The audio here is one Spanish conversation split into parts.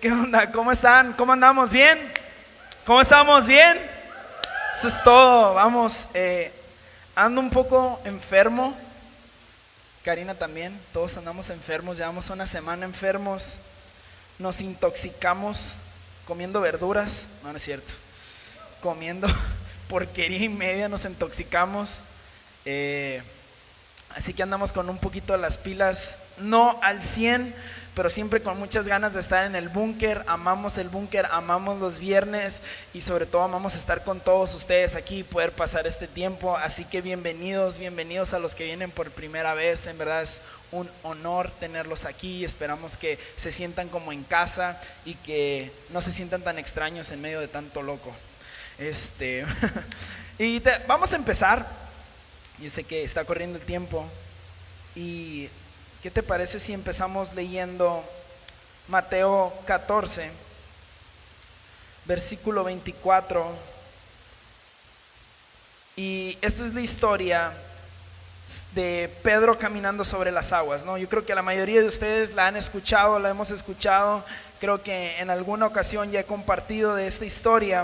¿Qué onda? ¿Cómo están? ¿Cómo andamos? ¿Bien? ¿Cómo estamos? ¿Bien? Eso es todo. Vamos, ando un poco enfermo. Karina también. Todos andamos enfermos. Llevamos una semana enfermos. Nos intoxicamos comiendo verduras. No, no es cierto. Comiendo porquería y media nos intoxicamos. Así que andamos con un poquito las pilas, no al 100, pero siempre con muchas ganas de estar en el búnker. Amamos el búnker, amamos los viernes y sobre todo amamos estar con todos ustedes aquí y poder pasar este tiempo. Así que bienvenidos a los que vienen por primera vez. En verdad es un honor tenerlos aquí. Esperamos que se sientan como en casa y que no se sientan tan extraños en medio de tanto loco. Vamos a empezar. Yo sé que está corriendo el tiempo. ¿Y qué te parece si empezamos leyendo Mateo 14, versículo 24? Y esta es la historia de Pedro caminando sobre las aguas, ¿no? Yo creo que la mayoría de ustedes la han escuchado, la hemos escuchado. Creo que en alguna ocasión ya he compartido de esta historia.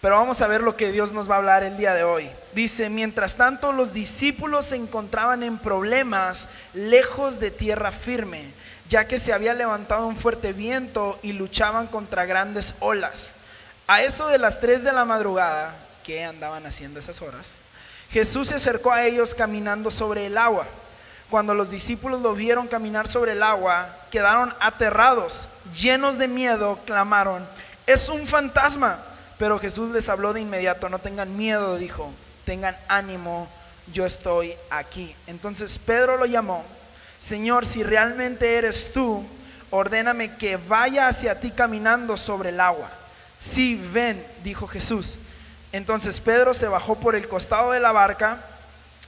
Pero vamos a ver lo que Dios nos va a hablar el día de hoy. Dice: mientras tanto los discípulos se encontraban en problemas lejos de tierra firme, ya que se había levantado un fuerte viento y luchaban contra grandes olas. A eso de las 3 de la madrugada, ¿qué andaban haciendo esas horas? Jesús se acercó a ellos caminando sobre el agua. Cuando los discípulos lo vieron caminar sobre el agua, quedaron aterrados, llenos de miedo, clamaron: ¡es un fantasma! Pero Jesús les habló de inmediato: no tengan miedo, dijo, tengan ánimo, yo estoy aquí. Entonces Pedro lo llamó: Señor, si realmente eres tú, ordéname que vaya hacia ti caminando sobre el agua. Sí, ven, dijo Jesús. Entonces Pedro se bajó por el costado de la barca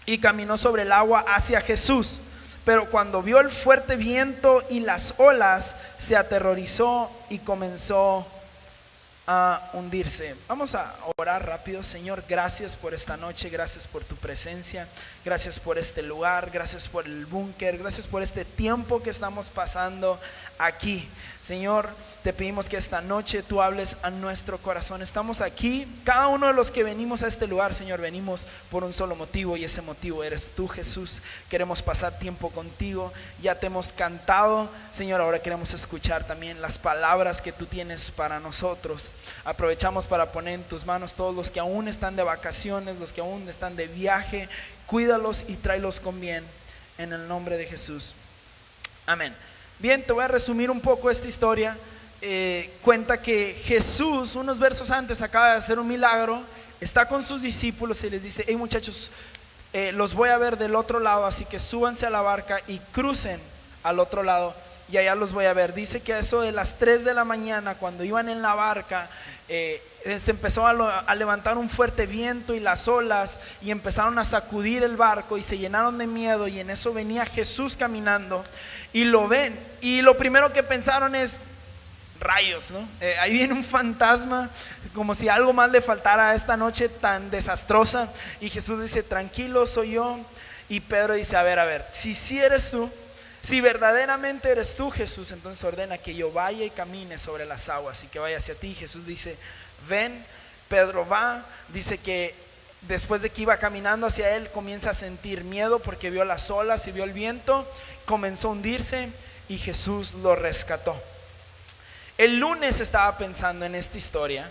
y caminó sobre el agua hacia Jesús. Pero cuando vio el fuerte viento y las olas, se aterrorizó y comenzó a hundirse. Vamos a orar rápido. Señor, gracias por esta noche, gracias por tu presencia, gracias por este lugar, gracias por el búnker, gracias por este tiempo que estamos pasando aquí. Señor, te pedimos que esta noche tú hables a nuestro corazón. Estamos aquí, cada uno de los que venimos a este lugar, Señor, venimos por un solo motivo, y ese motivo eres tú, Jesús. Queremos pasar tiempo contigo. Ya te hemos cantado, Señor, ahora queremos escuchar también las palabras que tú tienes para nosotros. Aprovechamos para poner en tus manos todos los que aún están de vacaciones, los que aún están de viaje. Cuídalos y tráelos con bien, en el nombre de Jesús. Amén. Bien, te voy a resumir un poco esta historia. Cuenta que Jesús, unos versos antes, acaba de hacer un milagro. Está con sus discípulos y les dice: hey muchachos, los voy a ver del otro lado, así que súbanse a la barca y crucen al otro lado y allá los voy a ver. Dice que a eso de las 3 de la mañana, cuando iban en la barca, se empezó a levantar un fuerte viento y las olas, y empezaron a sacudir el barco y se llenaron de miedo. Y en eso venía Jesús caminando y lo ven, y lo primero que pensaron es: rayos, ¿no? Ahí viene un fantasma, como si algo más le faltara a esta noche tan desastrosa. Y Jesús dice: tranquilo, soy yo. Y Pedro dice: a ver, si eres tú, si verdaderamente eres tú, Jesús, entonces ordena que yo vaya y camine sobre las aguas y que vaya hacia ti. Jesús dice: ven. Pedro va. Dice que después de que iba caminando hacia él, comienza a sentir miedo porque vio las olas y vio el viento. Comenzó a hundirse y Jesús lo rescató. El lunes estaba pensando en esta historia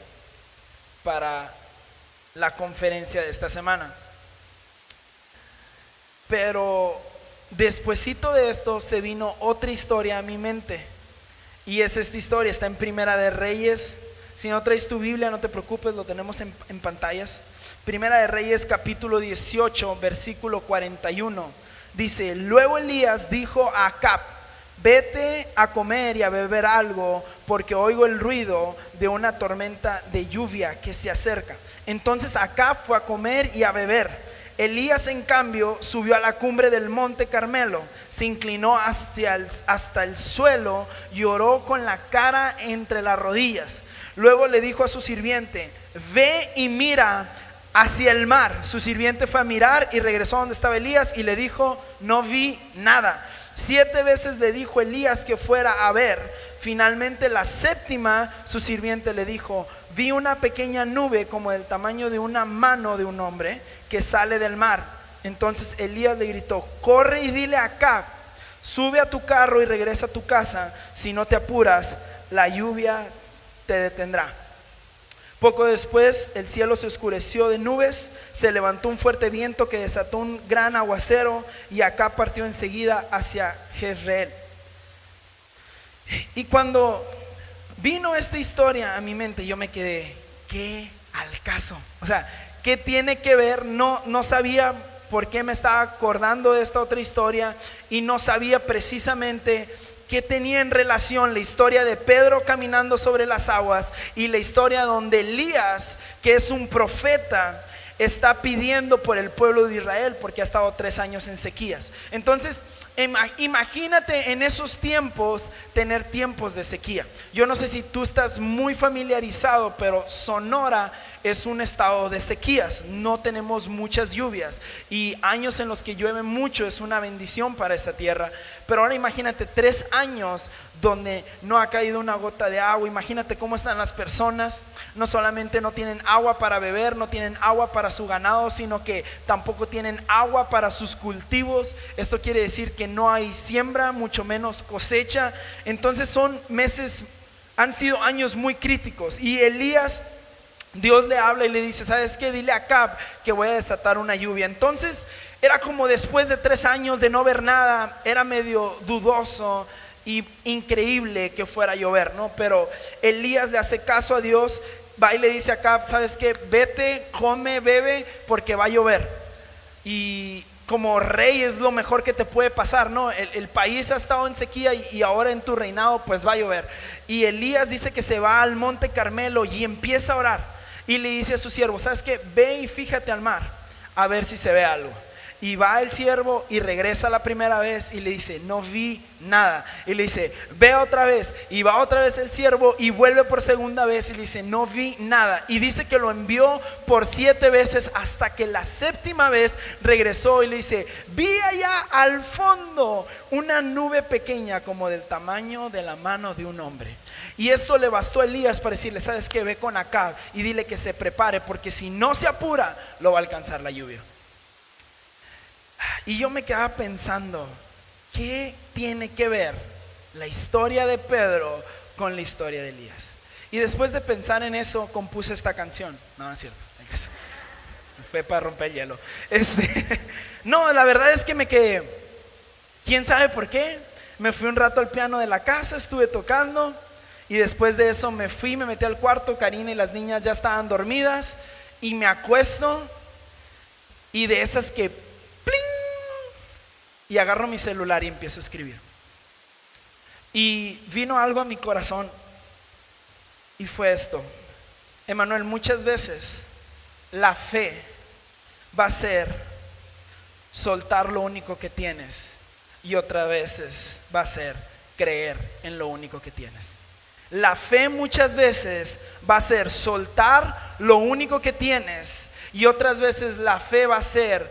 para la conferencia de esta semana, pero despuesito de esto se vino otra historia a mi mente, y es esta historia. Está en Primera de Reyes. Si no traes tu Biblia, no te preocupes, lo tenemos en pantallas. Primera de Reyes capítulo 18, versículo 41. Dice: luego Elías dijo a Acab: vete a comer y a beber algo, porque oigo el ruido de una tormenta de lluvia que se acerca. Entonces Acab fue a comer y a beber. Elías, en cambio, subió a la cumbre del monte Carmelo, se inclinó hasta el suelo y oró con la cara entre las rodillas. Luego le dijo a su sirviente: ve y mira hacia el mar. Su sirviente fue a mirar y regresó a donde estaba Elías y le dijo: no vi nada. 7 veces le dijo Elías que fuera a ver. Finalmente la séptima, su sirviente le dijo: vi una pequeña nube como del tamaño de una mano de un hombre que sale del mar. Entonces Elías le gritó: corre y dile a Acab, sube a tu carro y regresa a tu casa, si no te apuras, la lluvia te detendrá. Poco después el cielo se oscureció de nubes, se levantó un fuerte viento que desató un gran aguacero y Acab partió enseguida hacia Jezreel. Y cuando vino esta historia a mi mente, yo me quedé, ¿qué al caso? O sea, ¿qué tiene que ver? No sabía por qué me estaba acordando de esta otra historia y no sabía precisamente qué tenía en relación la historia de Pedro caminando sobre las aguas y la historia donde Elías, que es un profeta, está pidiendo por el pueblo de Israel porque ha estado 3 años en sequías. Entonces, imagínate en esos tiempos tener tiempos de sequía. Yo no sé si tú estás muy familiarizado, pero Sonora es un estado de sequías, no tenemos muchas lluvias y años en los que llueve mucho es una bendición para esta tierra. Pero ahora imagínate 3 años donde no ha caído una gota de agua. Imagínate cómo están las personas. No solamente no tienen agua para beber, no tienen agua para su ganado, sino que tampoco tienen agua para sus cultivos. Esto quiere decir que no hay siembra, mucho menos cosecha. Entonces han sido años muy críticos. Y Elías, Dios le habla y le dice: ¿sabes qué? Dile a Acab que voy a desatar una lluvia. Entonces era como después de 3 años de no ver nada, era medio dudoso y increíble que fuera a llover, ¿no? Pero Elías le hace caso a Dios, va y le dice a Acab: ¿sabes qué? Vete, come, bebe, porque va a llover. Y como rey es lo mejor que te puede pasar, ¿no? El país ha estado en sequía y ahora en tu reinado pues va a llover. Y Elías dice que se va al monte Carmelo y empieza a orar. Y le dice a su siervo: ¿sabes qué? Ve y fíjate al mar a ver si se ve algo. Y va el siervo y regresa la primera vez y le dice: no vi nada. Y le dice: ve otra vez. Y va otra vez el siervo y vuelve por segunda vez y le dice: no vi nada. Y dice que lo envió por 7 veces hasta que la 7ª vez regresó y le dice: vi allá al fondo una nube pequeña como del tamaño de la mano de un hombre. Y esto le bastó a Elías para decirle: ¿sabes qué? Ve con Acab y dile que se prepare, porque si no se apura lo va a alcanzar la lluvia. Y yo me quedaba pensando, ¿qué tiene que ver la historia de Pedro con la historia de Elías? Y después de pensar en eso, compuse esta canción. No, no es cierto, fue para romper el hielo. No, la verdad es que me quedé, ¿quién sabe por qué? Me fui un rato al piano de la casa, estuve tocando. Y después de eso me metí al cuarto. Karina y las niñas ya estaban dormidas. Y me acuesto. Y de esas que ¡pling! Y agarro mi celular y empiezo a escribir. Y vino algo a mi corazón. Y fue esto: Emanuel, muchas veces la fe va a ser soltar lo único que tienes. Y otras veces va a ser creer en lo único que tienes. La fe muchas veces va a ser soltar lo único que tienes, y otras veces la fe va a ser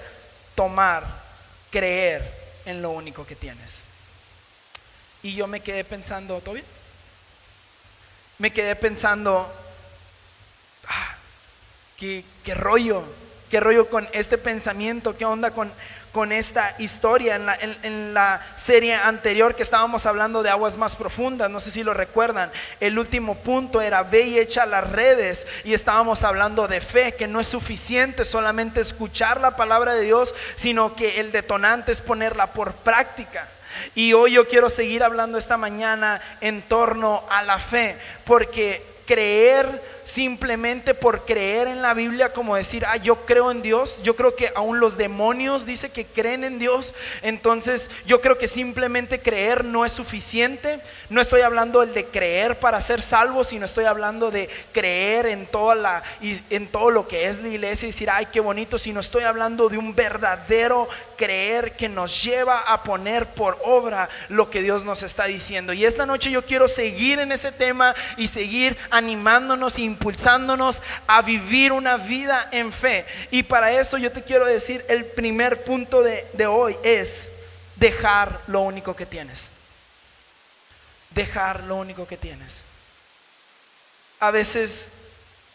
creer en lo único que tienes. Y yo me quedé pensando, ¿todo bien? Me quedé pensando, ¿qué rollo con este pensamiento? ¿Qué onda con esta historia? En la serie anterior que estábamos hablando de aguas más profundas, no sé si lo recuerdan, el último punto era: ve y echa las redes. Y estábamos hablando de fe, que no es suficiente solamente escuchar la palabra de Dios, sino que el detonante es ponerla por práctica. Y hoy yo quiero seguir hablando esta mañana en torno a la fe, porque creer simplemente por creer en la Biblia, como decir, yo creo en Dios, yo creo que aún los demonios dice que creen en Dios. Entonces yo creo que simplemente creer no es suficiente. No estoy hablando de creer para ser salvo, sino estoy hablando de creer en todo lo que es la iglesia y decir, ay, qué bonito, sino estoy hablando de un verdadero creer que nos lleva a poner por obra lo que Dios nos está diciendo. Y esta noche yo quiero seguir en ese tema y seguir animándonos e impulsándonos a vivir una vida en fe. Y para eso yo te quiero decir, el primer punto de hoy es dejar lo único que tienes. dejar lo único que tienes. A veces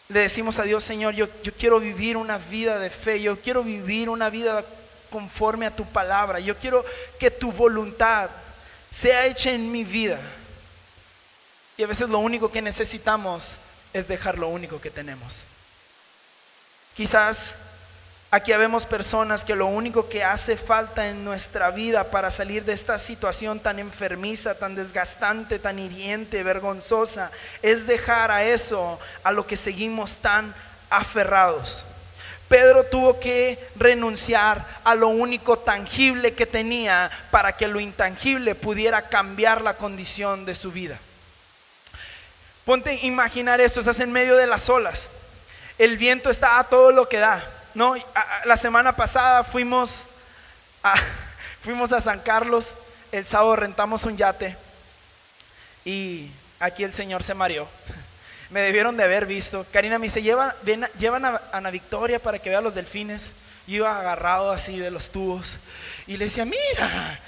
le decimos a Dios: Señor, yo quiero vivir una vida de fe, yo quiero vivir una vida conforme a tu palabra, yo quiero que tu voluntad sea hecha en mi vida. Y a veces lo único que necesitamos es dejar lo único que tenemos. Quizás aquí vemos personas que lo único que hace falta en nuestra vida para salir de esta situación tan enfermiza, tan desgastante, tan hiriente, vergonzosa, es dejar a eso a lo que seguimos tan aferrados. Pedro tuvo que renunciar a lo único tangible que tenía para que lo intangible pudiera cambiar la condición de su vida. Ponte a imaginar esto: estás en medio de las olas, el viento está a todo lo que da, ¿no? La semana pasada fuimos a San Carlos, el sábado rentamos un yate y aquí el Señor se mareó. Me debieron de haber visto. Karina me dice: llevan a Ana Victoria para que vea los delfines. Yo iba agarrado así de los tubos y le decía: mira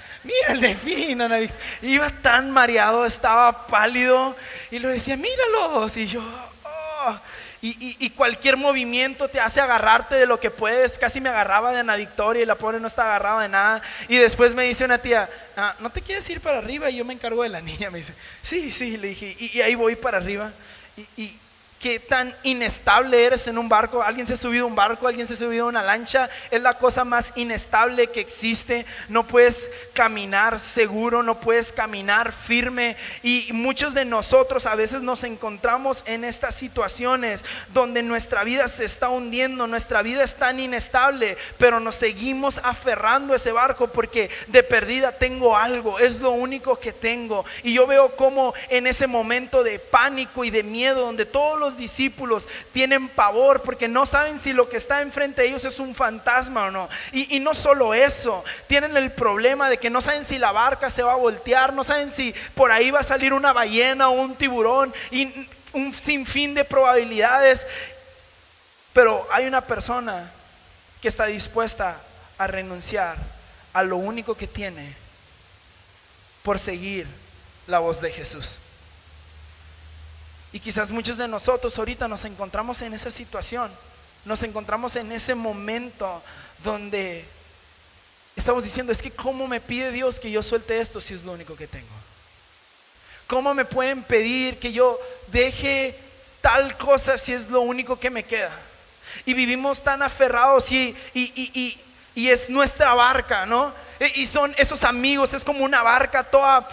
el delfín, Ana Victoria. Iba tan mareado, estaba pálido y le decía: míralos. Y yo, oh. Y cualquier movimiento te hace agarrarte de lo que puedes. Casi me agarraba de Ana Victoria y la pobre no está agarrada de nada. Y después me dice una tía: ¿no te quieres ir para arriba? Y yo me encargo de la niña. Me dice: sí, le dije, y ahí voy para arriba. Y qué tan inestable eres en un barco. ¿Alguien se ha subido a un barco? ¿Alguien se ha subido a una lancha? Es la cosa más inestable que existe. No puedes caminar seguro, no puedes caminar firme. Y muchos de nosotros a veces nos encontramos en estas situaciones donde nuestra vida se está hundiendo, nuestra vida es tan inestable, pero nos seguimos aferrando a ese barco porque de perdida tengo algo, es lo único que tengo. Y yo veo como en ese momento de pánico y de miedo, donde todos los discípulos tienen pavor porque no saben si lo que está enfrente de ellos es un fantasma o no. Y no solo eso, tienen el problema de que no saben si la barca se va a voltear, no saben si por ahí va a salir una ballena o un tiburón, y un sinfín de probabilidades. Pero hay una persona que está dispuesta a renunciar a lo único que tiene por seguir la voz de Jesús. Y quizás muchos de nosotros ahorita nos encontramos en esa situación, nos encontramos en ese momento donde estamos diciendo: es que ¿cómo me pide Dios que yo suelte esto si es lo único que tengo? ¿Cómo me pueden pedir que yo deje tal cosa si es lo único que me queda? Y vivimos tan aferrados y es nuestra barca, ¿no? Y son esos amigos, es como una barca toda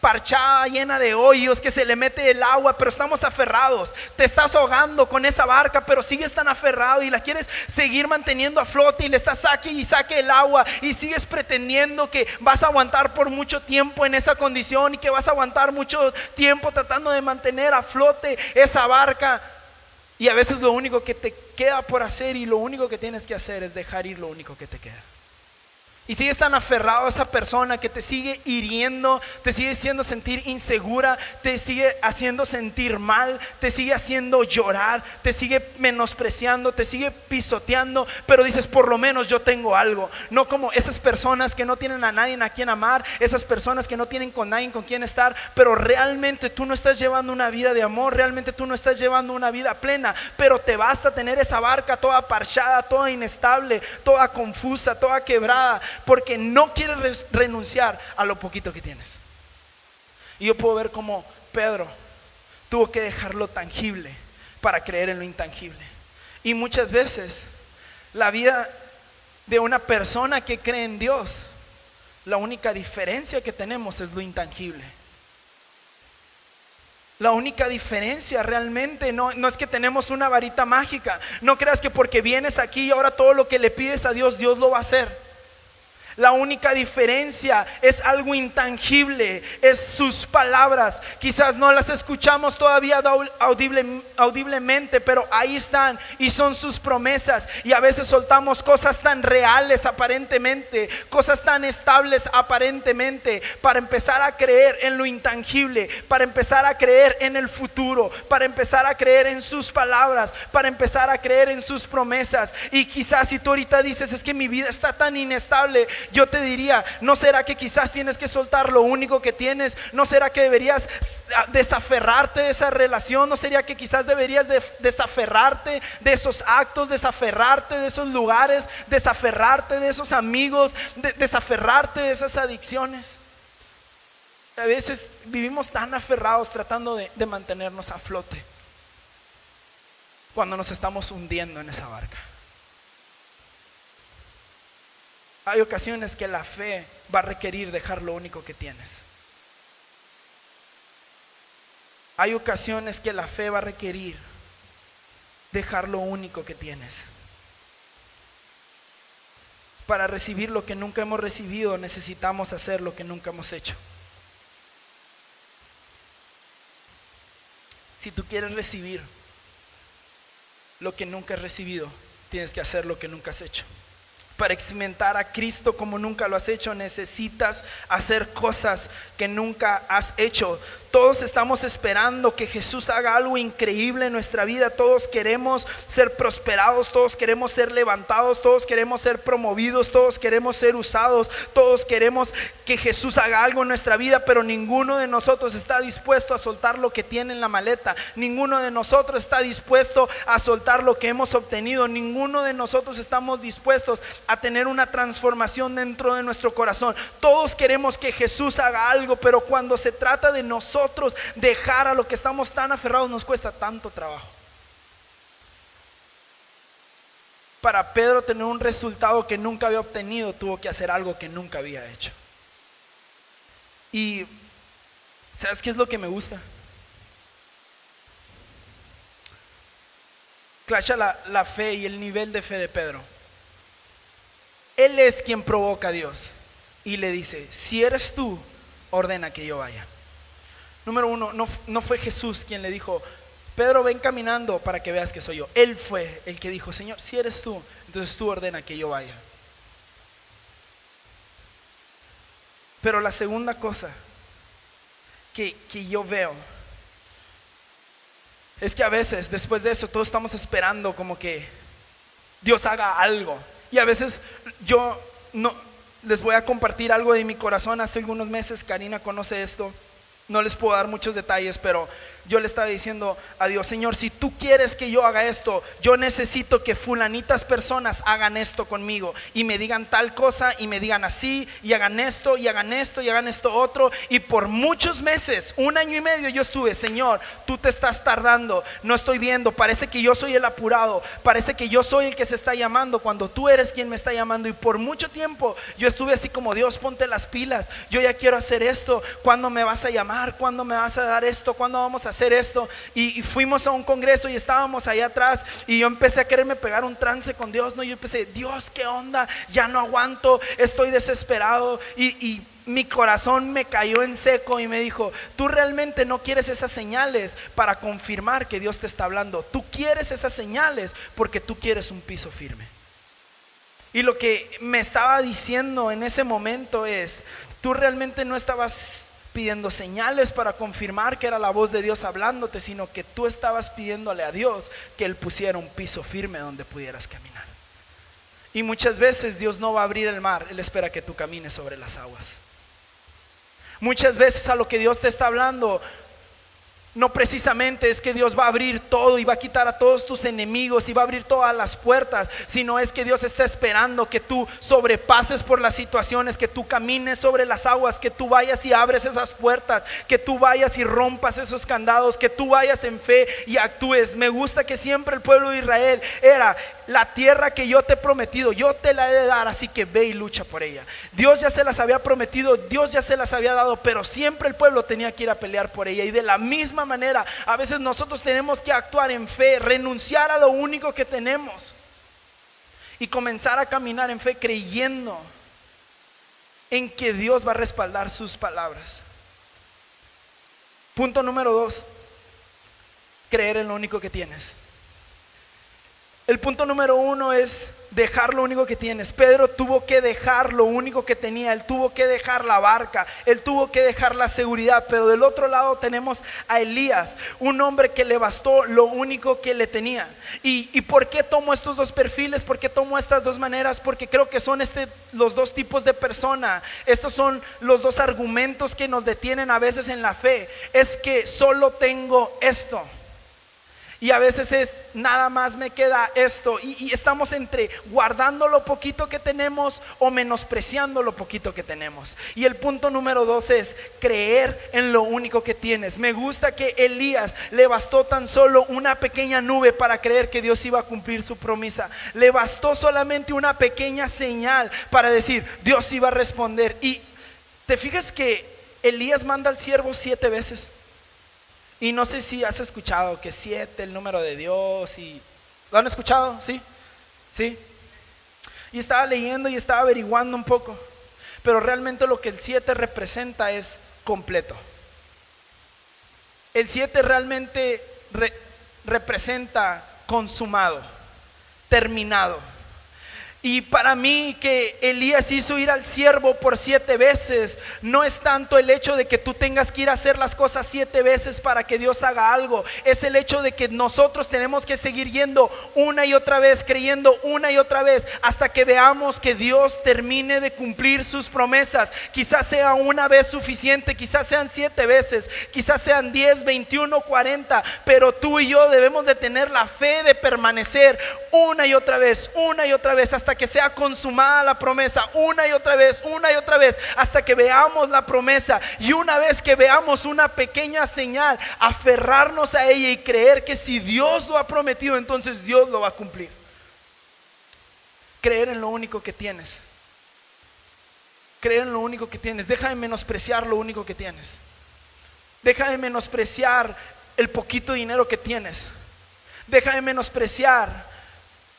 parchada, llena de hoyos, que se le mete el agua, pero estamos aferrados. Te estás ahogando con esa barca, pero sigues tan aferrado y la quieres seguir manteniendo a flote, y le estás saque y saque el agua, y sigues pretendiendo que vas a aguantar por mucho tiempo en esa condición, y que vas a aguantar mucho tiempo tratando de mantener a flote esa barca. Y a veces lo único que te queda por hacer, y lo único que tienes que hacer, es dejar ir lo único que te queda. Y sigues tan aferrado a esa persona que te sigue hiriendo, te sigue haciendo sentir insegura, te sigue haciendo sentir mal, te sigue haciendo llorar, te sigue menospreciando, te sigue pisoteando. Pero dices: por lo menos yo tengo algo. No como esas personas que no tienen a nadie a quien amar, esas personas que no tienen con nadie con quien estar. Pero realmente tú no estás llevando una vida de amor, realmente tú no estás llevando una vida plena. Pero te basta tener esa barca toda parchada, toda inestable, toda confusa, toda quebrada, porque no quieres renunciar a lo poquito que tienes. Y yo puedo ver cómo Pedro tuvo que dejar lo tangible para creer en lo intangible. Y muchas veces la vida de una persona que cree en Dios, la única diferencia que tenemos es lo intangible. La única diferencia realmente no es que tenemos una varita mágica. No creas que porque vienes aquí y ahora todo lo que le pides a Dios, Dios lo va a hacer. La única diferencia es algo intangible, es sus palabras. Quizás no las escuchamos todavía audiblemente, pero ahí están y son sus promesas. Y a veces soltamos cosas tan reales aparentemente, cosas tan estables aparentemente, para empezar a creer en lo intangible, para empezar a creer en el futuro, para empezar a creer en sus palabras, para empezar a creer en sus promesas. Y quizás si tú ahorita dices: es que mi vida está tan inestable, yo te diría, ¿no será que quizás tienes que soltar lo único que tienes? ¿No será que deberías desaferrarte de esa relación? ¿No sería que quizás deberías desaferrarte de esos actos, desaferrarte de esos lugares, desaferrarte de esos amigos, desaferrarte de esas adicciones? A veces vivimos tan aferrados tratando de mantenernos a flote cuando nos estamos hundiendo en esa barca. Hay ocasiones que la fe va a requerir dejar lo único que tienes. Hay ocasiones que la fe va a requerir dejar lo único que tienes. Para recibir lo que nunca hemos recibido, necesitamos hacer lo que nunca hemos hecho. Si tú quieres recibir lo que nunca has recibido, tienes que hacer lo que nunca has hecho. Para experimentar a Cristo como nunca lo has hecho, necesitas hacer cosas que nunca has hecho. Todos estamos esperando que Jesús haga algo increíble en nuestra vida. Todos queremos ser prosperados, todos queremos ser levantados, todos queremos ser promovidos, todos queremos ser usados, todos queremos que Jesús haga algo en nuestra vida, pero ninguno de nosotros está dispuesto a soltar lo que tiene en la maleta. Ninguno de nosotros está dispuesto a soltar lo que hemos obtenido. Ninguno de nosotros estamos dispuestos a tener una transformación dentro de nuestro corazón. Todos queremos que Jesús haga algo, pero cuando se trata de nosotros dejar a lo que estamos tan aferrados, nos cuesta tanto trabajo. Para Pedro tener un resultado que nunca había obtenido, tuvo que hacer algo que nunca había hecho. Y ¿sabes qué es lo que me gusta? Clasha la fe y el nivel de fe de Pedro. Él es quien provoca a Dios y le dice: si eres tú, ordena que yo vaya. Número uno, no fue Jesús quien le dijo: Pedro, ven caminando para que veas que soy yo. Él fue el que dijo: Señor, si eres tú, entonces tú ordena que yo vaya. Pero la segunda cosa que yo veo es que a veces después de eso todos estamos esperando como que Dios haga algo. Y a veces yo no les voy a compartir algo de mi corazón. Hace algunos meses, Karina conoce esto, no les puedo dar muchos detalles, pero yo le estaba diciendo a Dios: Señor, si tú quieres que yo haga esto, yo necesito que fulanitas personas hagan esto conmigo y me digan tal cosa y me digan así y hagan esto y hagan esto y hagan esto otro. Y por muchos meses, 1 año y medio, yo estuve: Señor, tú te estás tardando, no estoy viendo, parece que yo soy el apurado, parece que yo soy el que se está llamando cuando tú eres quien me está llamando. Y por mucho tiempo yo estuve así como: Dios, ponte las pilas, yo ya quiero hacer esto, ¿cuándo me vas a llamar? ¿Cuándo me vas a dar esto? ¿Cuándo vamos a hacer esto? Y fuimos a un congreso y estábamos allá atrás y yo empecé a quererme pegar un trance con Dios, ¿no? Yo empecé: Dios, ¿qué onda? Ya no aguanto, estoy desesperado. Y mi corazón me cayó en seco y me dijo: tú realmente no quieres esas señales para confirmar que Dios te está hablando. Tú quieres esas señales porque tú quieres un piso firme. Y lo que me estaba diciendo en ese momento es: tú realmente no estabas pidiendo señales para confirmar que era la voz de Dios hablándote, sino que tú estabas pidiéndole a Dios que Él pusiera un piso firme donde pudieras caminar. Y muchas veces Dios no va a abrir el mar, Él espera que tú camines sobre las aguas. Muchas veces a lo que Dios te está hablando, no precisamente es que Dios va a abrir todo y va a quitar a todos tus enemigos y va a abrir todas las puertas, sino es que Dios está esperando que tú sobrepases por las situaciones, que tú camines sobre las aguas, que tú vayas y abres esas puertas, que tú vayas y rompas esos candados, que tú vayas en fe y actúes. Me gusta que siempre el pueblo de Israel era: la tierra que yo te he prometido, yo te la he de dar, así que ve y lucha por ella. Dios ya se las había prometido, Dios ya se las había dado, pero siempre el pueblo tenía que ir a pelear por ella. Y de la misma manera, a veces nosotros tenemos que actuar en fe, renunciar a lo único que tenemos y comenzar a caminar en fe, creyendo en que Dios va a respaldar sus palabras. Punto número 2: creer en lo único que tienes. El punto número 1 es dejar lo único que tienes. Pedro tuvo que dejar lo único que tenía. Él tuvo que dejar la barca, él tuvo que dejar la seguridad. Pero del otro lado tenemos a Elías, un hombre que le bastó lo único que le tenía. ¿Y por qué tomo estos dos perfiles? ¿Por qué tomo estas dos maneras? Porque creo que son los dos tipos de persona. Estos son los dos argumentos que nos detienen a veces en la fe. Es que solo tengo esto, y a veces es nada más me queda esto, y estamos entre guardando lo poquito que tenemos o menospreciando lo poquito que tenemos. Y el punto número 2 es creer en lo único que tienes. Me gusta que Elías le bastó tan solo una pequeña nube para creer que Dios iba a cumplir su promesa. Le bastó solamente una pequeña señal para decir Dios iba a responder. Y te fijas que Elías manda al siervo 7 veces. Y no sé si has escuchado que 7 el número de Dios, y ¿lo han escuchado? ¿Sí? ¿Sí? Y estaba leyendo y estaba averiguando un poco, pero realmente lo que el 7 representa es completo. El 7 realmente representa consumado, terminado. Y para mí que Elías hizo ir al siervo por 7 veces, no es tanto el hecho de que tú tengas que ir a hacer las cosas 7 veces para que Dios haga algo. Es el hecho de que nosotros tenemos que seguir yendo una y otra vez, creyendo una y otra vez, hasta que veamos que Dios termine de cumplir sus promesas. Quizás sea una vez suficiente, quizás sean 7 veces, quizás sean 10, 21, 40, pero tú y yo debemos de tener la fe de permanecer una y otra vez, hasta que sea consumada la promesa, una y otra vez, hasta que veamos la promesa. Y una vez que veamos una pequeña señal, aferrarnos a ella y creer que si Dios lo ha prometido, entonces Dios lo va a cumplir. Creer en lo único que tienes. Creer en lo único que tienes. Deja de menospreciar lo único que tienes. Deja de menospreciar el poquito dinero que tienes. Deja de menospreciar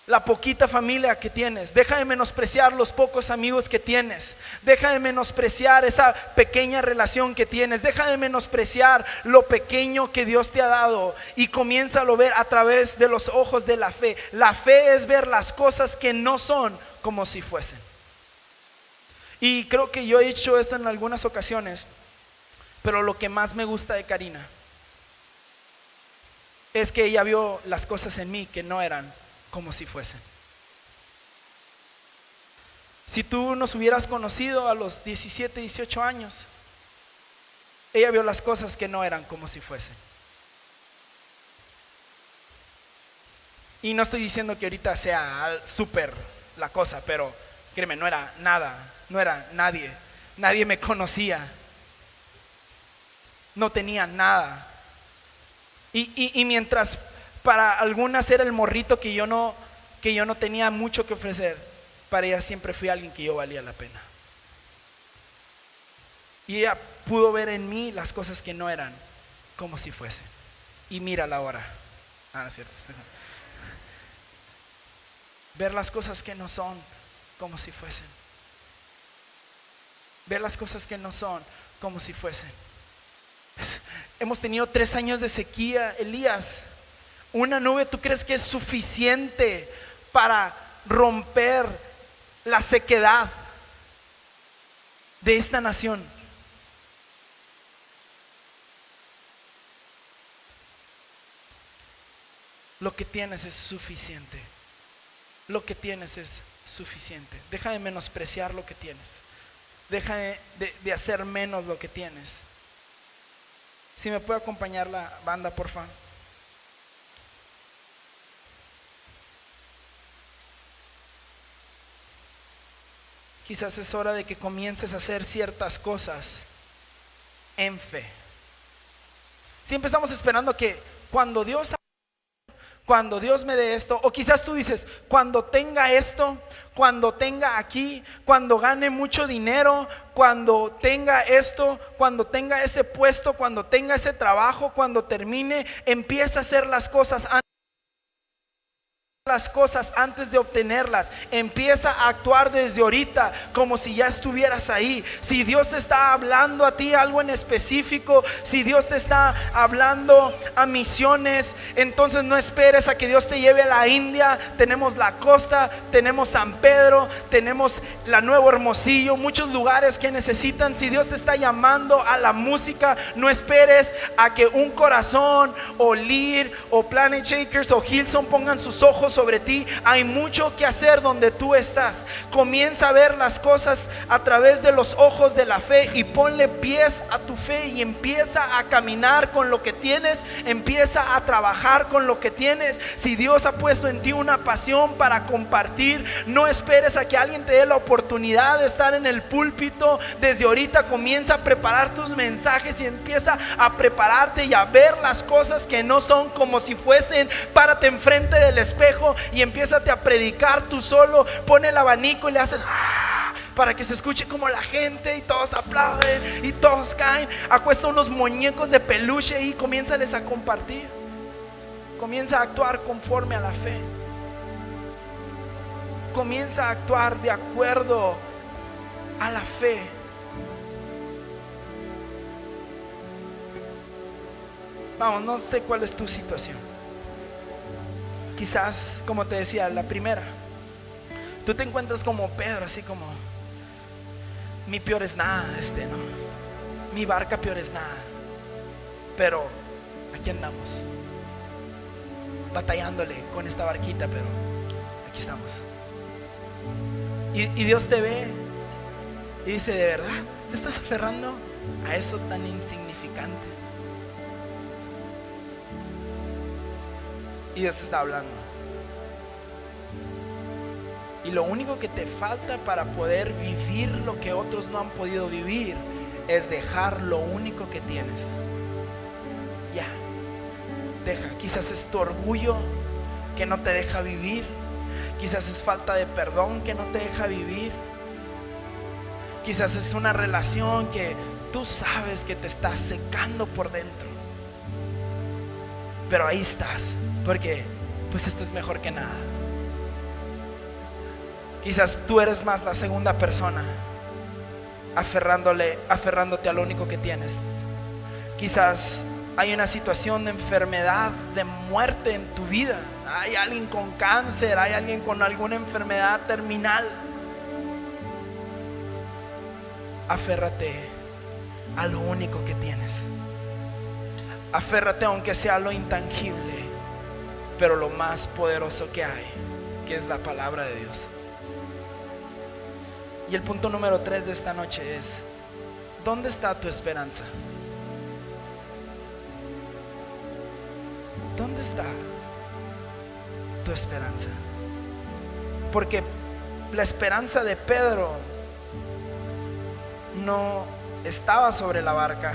la poquita familia que tienes. Deja de menospreciar los pocos amigos que tienes. Deja de menospreciar esa pequeña relación que tienes. Deja de menospreciar lo pequeño que Dios te ha dado y comiénzalo a ver a través de los ojos de la fe. La fe es ver las cosas que no son como si fuesen. Y creo que yo he hecho esto en algunas ocasiones, pero lo que más me gusta de Karina es que ella vio las cosas en mí que no eran como si fuesen. Si tú nos hubieras conocido a los 17, 18 años, ella vio las cosas que no eran como si fuesen. Y no estoy diciendo que ahorita sea súper la cosa, pero créeme, no era nada, no era nadie me conocía, no tenía nada. Y mientras para algunas era el morrito que yo no tenía mucho que ofrecer, para ella siempre fui alguien que yo valía la pena. Y ella pudo ver en mí las cosas que no eran como si fuesen. Y mírala ahora. No es cierto. Ver las cosas que no son como si fuesen. Ver las cosas que no son como si fuesen. Hemos tenido 3 años de sequía, Elías. Una nube, ¿tú crees que es suficiente para romper la sequedad de esta nación? Lo que tienes es suficiente. Lo que tienes es suficiente. Deja de menospreciar lo que tienes. Deja de hacer menos lo que tienes. Si me puede acompañar la banda, por favor. Quizás es hora de que comiences a hacer ciertas cosas en fe. Siempre estamos esperando que cuando Dios me dé esto, o quizás tú dices, cuando tenga esto, cuando tenga aquí, cuando gane mucho dinero, cuando tenga esto, cuando tenga ese puesto, cuando tenga ese trabajo, cuando termine, empieza a hacer las cosas antes. las cosas antes de obtenerlas. Empieza a actuar desde ahorita como si ya estuvieras ahí. Si Dios te está hablando a ti algo en específico, si Dios te está hablando a misiones, entonces no esperes a que Dios te lleve a la India. Tenemos la costa, tenemos San Pedro, tenemos la Nuevo Hermosillo, muchos lugares que necesitan. Si Dios te está llamando a la música, no esperes a que Un Corazón o Lead o Planet Shakers o Hillsong pongan sus ojos sobre ti. Hay mucho que hacer donde tú estás. Comienza a ver las cosas a través de los ojos de la fe y ponle pies a tu fe y empieza a caminar con lo que tienes, empieza a trabajar con lo que tienes. Si Dios ha puesto en ti una pasión para compartir, no esperes a que alguien te dé la oportunidad de estar en el púlpito. Desde ahorita comienza a preparar tus mensajes y empieza a prepararte y a ver las cosas que no son como si fuesen. Párate enfrente del espejo y empiézate a predicar tú solo. Pon el abanico y le haces para que se escuche como la gente y todos aplauden y todos caen. Acuesta unos muñecos de peluche y comiénzales a compartir. Comienza a actuar conforme a la fe. Comienza a actuar de acuerdo a la fe. Vamos, no sé cuál es tu situación. Quizás, como te decía, la primera, tú te encuentras como Pedro, así como mi peor es nada, ¿no? Mi barca peor es nada. Pero aquí andamos, batallándole con esta barquita, pero aquí estamos. Y Dios te ve y dice: ¿de verdad te estás aferrando a eso tan insignificante? Y Dios te está hablando. Y lo único que te falta para poder vivir lo que otros no han podido vivir es dejar lo único que tienes. Ya, deja. Quizás es tu orgullo que no te deja vivir. Quizás es falta de perdón que no te deja vivir. Quizás es una relación que tú sabes que te está secando por dentro. Pero ahí estás, porque pues esto es mejor que nada. Quizás tú eres más la segunda persona, aferrándote a lo único que tienes. Quizás hay una situación de enfermedad, de muerte en tu vida. Hay alguien con cáncer, hay alguien con alguna enfermedad terminal. Aférrate a lo único que tienes. Aférrate aunque sea lo intangible, pero lo más poderoso que hay, que es la palabra de Dios. Y el punto número 3 de esta noche es: ¿dónde está tu esperanza? ¿Dónde está tu esperanza? Porque la esperanza de Pedro no estaba sobre la barca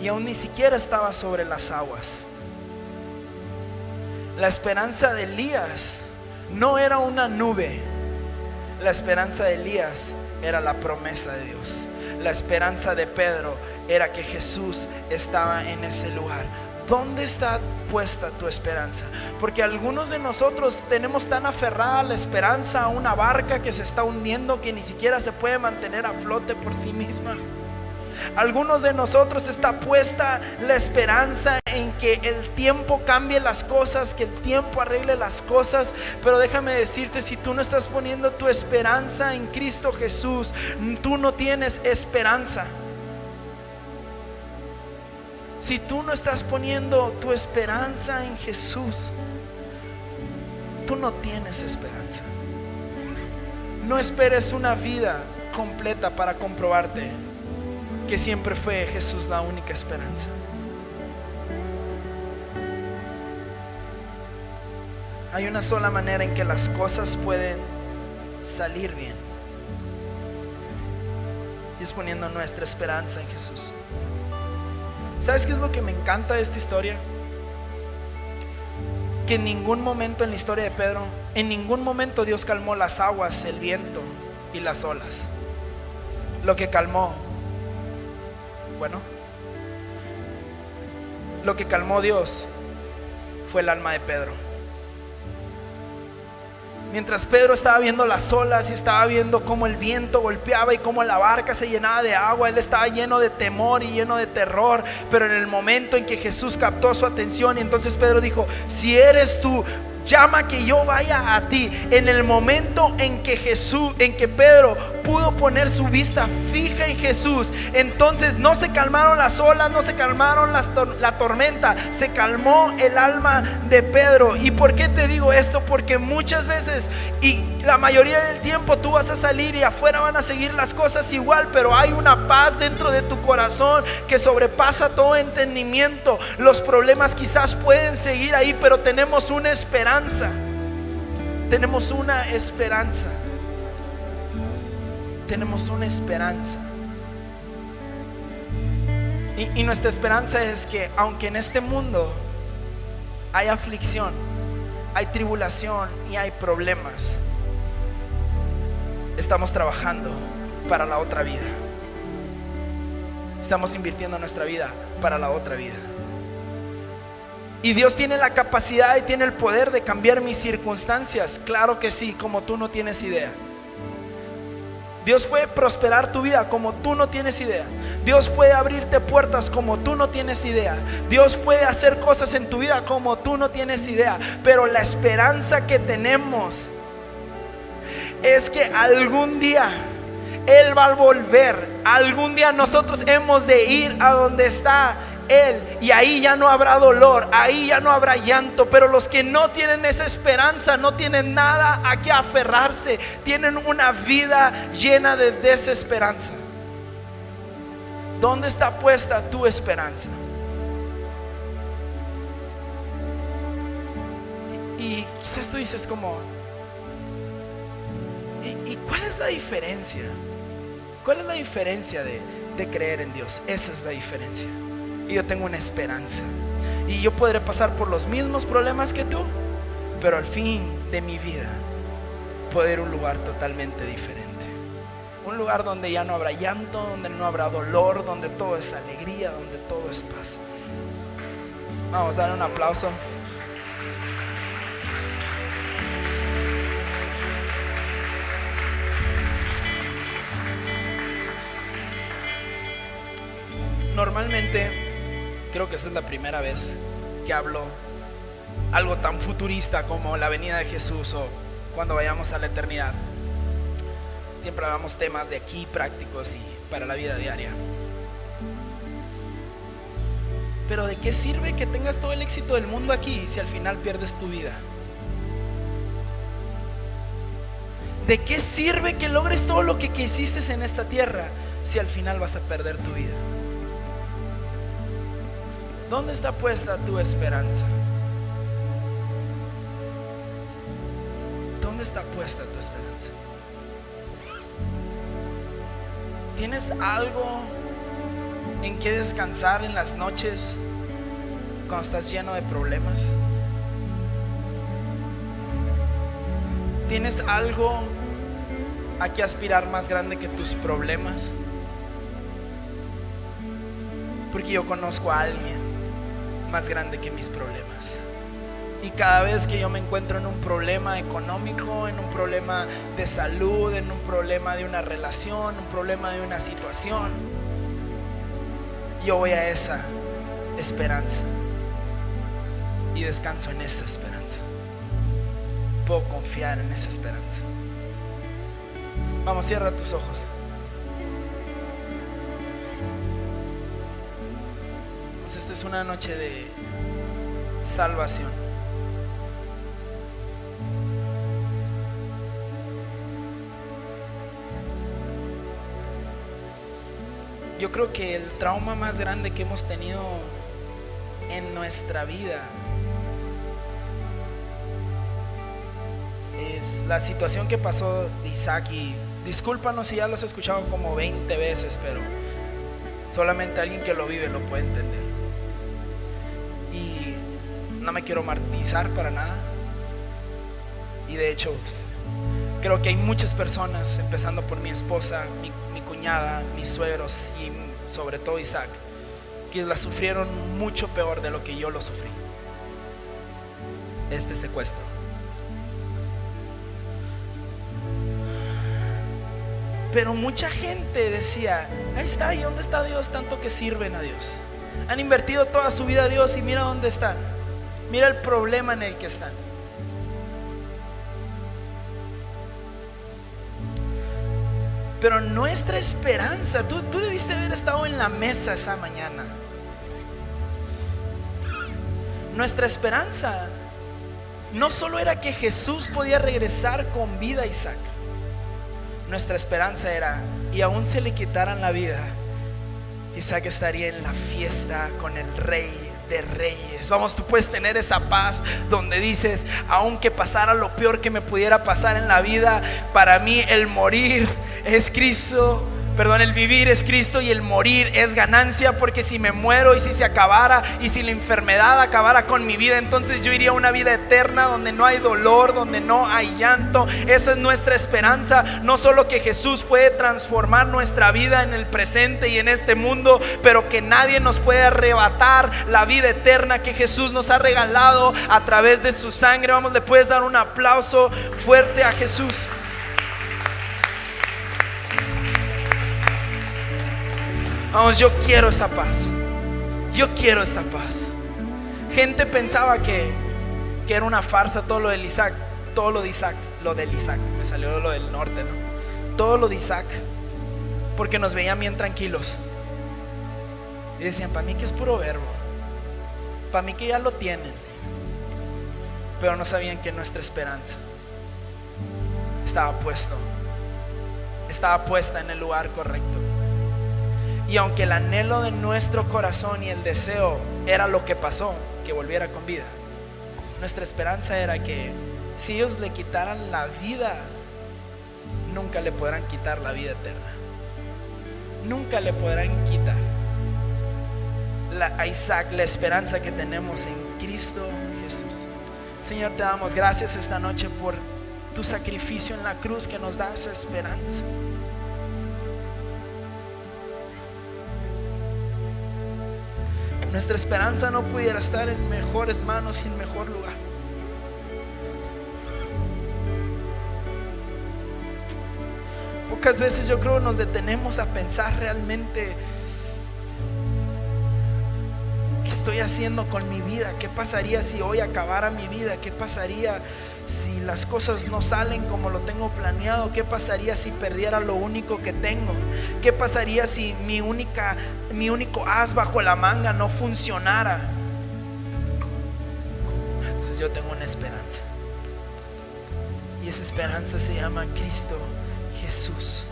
y aún ni siquiera estaba sobre las aguas. La esperanza de Elías no era una nube. La esperanza de Elías era la promesa de Dios. La esperanza de Pedro era que Jesús estaba en ese lugar. ¿Dónde está puesta tu esperanza? Porque algunos de nosotros tenemos tan aferrada la esperanza a una barca que se está hundiendo, que ni siquiera se puede mantener a flote por sí misma. Algunos de nosotros está puesta la esperanza en que el tiempo cambie las cosas, que el tiempo arregle las cosas. Pero déjame decirte, si tú no estás poniendo tu esperanza en Cristo Jesús, tú no tienes esperanza. Si tú no estás poniendo tu esperanza en Jesús, tú no tienes esperanza. No esperes una vida completa para comprobarte que siempre fue Jesús la única esperanza. Hay una sola manera en que las cosas pueden salir bien, y es poniendo nuestra esperanza en Jesús. ¿Sabes qué es lo que me encanta de esta historia? Que en ningún momento en la historia de Pedro, en ningún momento Dios calmó las aguas, el viento y las olas. Lo que calmó Dios fue el alma de Pedro. Mientras Pedro estaba viendo las olas y estaba viendo cómo el viento golpeaba y cómo la barca se llenaba de agua, él estaba lleno de temor y lleno de terror. Pero en el momento en que Jesús captó su atención, y entonces Pedro dijo: si eres tú, llama que yo vaya a ti. En el momento en que Pedro pudo poner su vista fija en Jesús, entonces no se calmaron las olas, no se calmaron la tormenta, se calmó el alma de Pedro. ¿Y por qué te digo esto? Porque muchas veces, y la mayoría del tiempo, tú vas a salir y afuera van a seguir las cosas igual, pero hay una paz dentro de tu corazón que sobrepasa todo entendimiento. Los problemas quizás pueden seguir ahí, pero tenemos una esperanza. Tenemos una esperanza. Tenemos una esperanza. Y nuestra esperanza es que aunque en este mundo hay aflicción, hay tribulación y hay problemas, estamos trabajando para la otra vida. Estamos invirtiendo nuestra vida para la otra vida. Y Dios tiene la capacidad y tiene el poder de cambiar mis circunstancias. Claro que sí, como tú no tienes idea. Dios puede prosperar tu vida como tú no tienes idea. Dios puede abrirte puertas como tú no tienes idea. Dios puede hacer cosas en tu vida como tú no tienes idea. Pero la esperanza que tenemos es que algún día Él va a volver. Algún día nosotros hemos de ir a donde está Él, y ahí ya no habrá dolor, ahí ya no habrá llanto. Pero los que no tienen esa esperanza no tienen nada a qué aferrarse, tienen una vida llena de desesperanza. ¿Dónde está puesta tu esperanza? Y quizás tú dices como: ¿y cuál es la diferencia? ¿Cuál es la diferencia de creer en Dios? Esa es la diferencia. Y yo tengo una esperanza. Y yo podré pasar por los mismos problemas que tú, pero al fin de mi vida poder ir a un lugar totalmente diferente. Un lugar donde ya no habrá llanto, donde no habrá dolor, donde todo es alegría, donde todo es paz. Vamos a dar un aplauso. Normalmente, creo que esta es la primera vez que hablo algo tan futurista como la venida de Jesús o cuando vayamos a la eternidad. Siempre hablamos temas de aquí prácticos y para la vida diaria. Pero ¿de qué sirve que tengas todo el éxito del mundo aquí si al final pierdes tu vida? ¿De qué sirve que logres todo lo que quisiste en esta tierra si al final vas a perder tu vida? ¿Dónde está puesta tu esperanza? ¿Dónde está puesta tu esperanza? ¿Tienes algo en que descansar en las noches cuando estás lleno de problemas? ¿Tienes algo a que aspirar más grande que tus problemas? Porque yo conozco a alguien más grande que mis problemas. Y cada vez que yo me encuentro en un problema económico, en un problema de salud, en un problema de una relación, un problema de una situación, yo voy a esa esperanza y descanso en esa esperanza. Puedo confiar en esa esperanza. Vamos, cierra tus ojos. Esta es una noche de salvación. Yo creo que el trauma más grande que hemos tenido en nuestra vida es la situación que pasó de Isaac. Y discúlpanos si ya los he escuchado como 20 veces, pero solamente alguien que lo vive lo puede entender. Y no me quiero martirizar para nada. Y de hecho, creo que hay muchas personas, empezando por mi esposa, mi cuñada, mis suegros y sobre todo Isaac, que la sufrieron mucho peor de lo que yo lo sufrí. Este secuestro. Pero mucha gente decía, ahí está, ¿y dónde está Dios? Tanto que sirven a Dios. Han invertido toda su vida a Dios y mira dónde están. Mira el problema en el que están. Pero nuestra esperanza, tú debiste haber estado en la mesa esa mañana. Nuestra esperanza no solo era que Jesús podía regresar con vida a Isaac. Nuestra esperanza era, y aún se le quitaran la vida, Isaac estaría en la fiesta con el Rey de Reyes. Vamos, tú puedes tener esa paz donde dices, aunque pasara lo peor que me pudiera pasar en la vida, para mí el morir es Cristo. Perdón, el vivir es Cristo y el morir es ganancia, porque si me muero y si se acabara y si la enfermedad acabara con mi vida, entonces yo iría a una vida eterna donde no hay dolor, donde no hay llanto. Esa es nuestra esperanza. No solo que Jesús puede transformar nuestra vida en el presente y en este mundo, pero que nadie nos puede arrebatar la vida eterna que Jesús nos ha regalado a través de su sangre. Vamos, le puedes dar un aplauso fuerte a Jesús. Vamos, yo quiero esa paz. Yo quiero esa paz. Gente pensaba que era una farsa todo lo del Isaac. Todo lo de Isaac. Lo del Isaac. Me salió lo del norte, ¿no? Todo lo de Isaac. Porque nos veían bien tranquilos. Y decían, para mí que es puro verbo. Para mí que ya lo tienen. Pero no sabían que nuestra esperanza estaba puesta en el lugar correcto. Y aunque el anhelo de nuestro corazón y el deseo era lo que pasó, que volviera con vida, nuestra esperanza era que si ellos le quitaran la vida, nunca le podrán quitar la vida eterna. Nunca le podrán quitar a Isaac la esperanza que tenemos en Cristo Jesús. Señor, te damos gracias esta noche por tu sacrificio en la cruz que nos da esa esperanza. Nuestra esperanza no pudiera estar en mejores manos y en mejor lugar. Pocas veces yo creo nos detenemos a pensar realmente qué estoy haciendo con mi vida, qué pasaría si hoy acabara mi vida, qué pasaría si las cosas no salen como lo tengo planeado, qué pasaría si perdiera lo único que tengo, qué pasaría si mi único as bajo la manga no funcionara. Entonces yo tengo una esperanza, y esa esperanza se llama Cristo Jesús.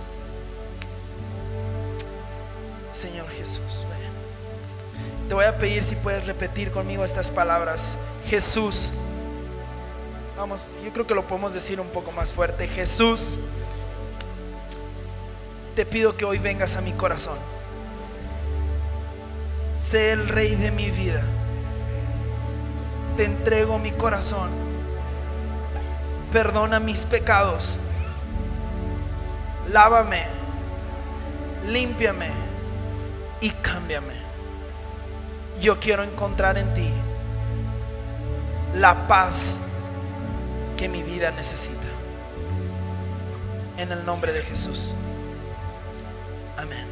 Señor Jesús, ven. Te voy a pedir si puedes repetir conmigo estas palabras. Jesús. Vamos, yo creo que lo podemos decir un poco más fuerte. Jesús, te pido que hoy vengas a mi corazón. Sé el Rey de mi vida. Te entrego mi corazón. Perdona mis pecados. Lávame, límpiame y cámbiame. Yo quiero encontrar en ti la paz que mi vida necesita. En el nombre de Jesús. Amén.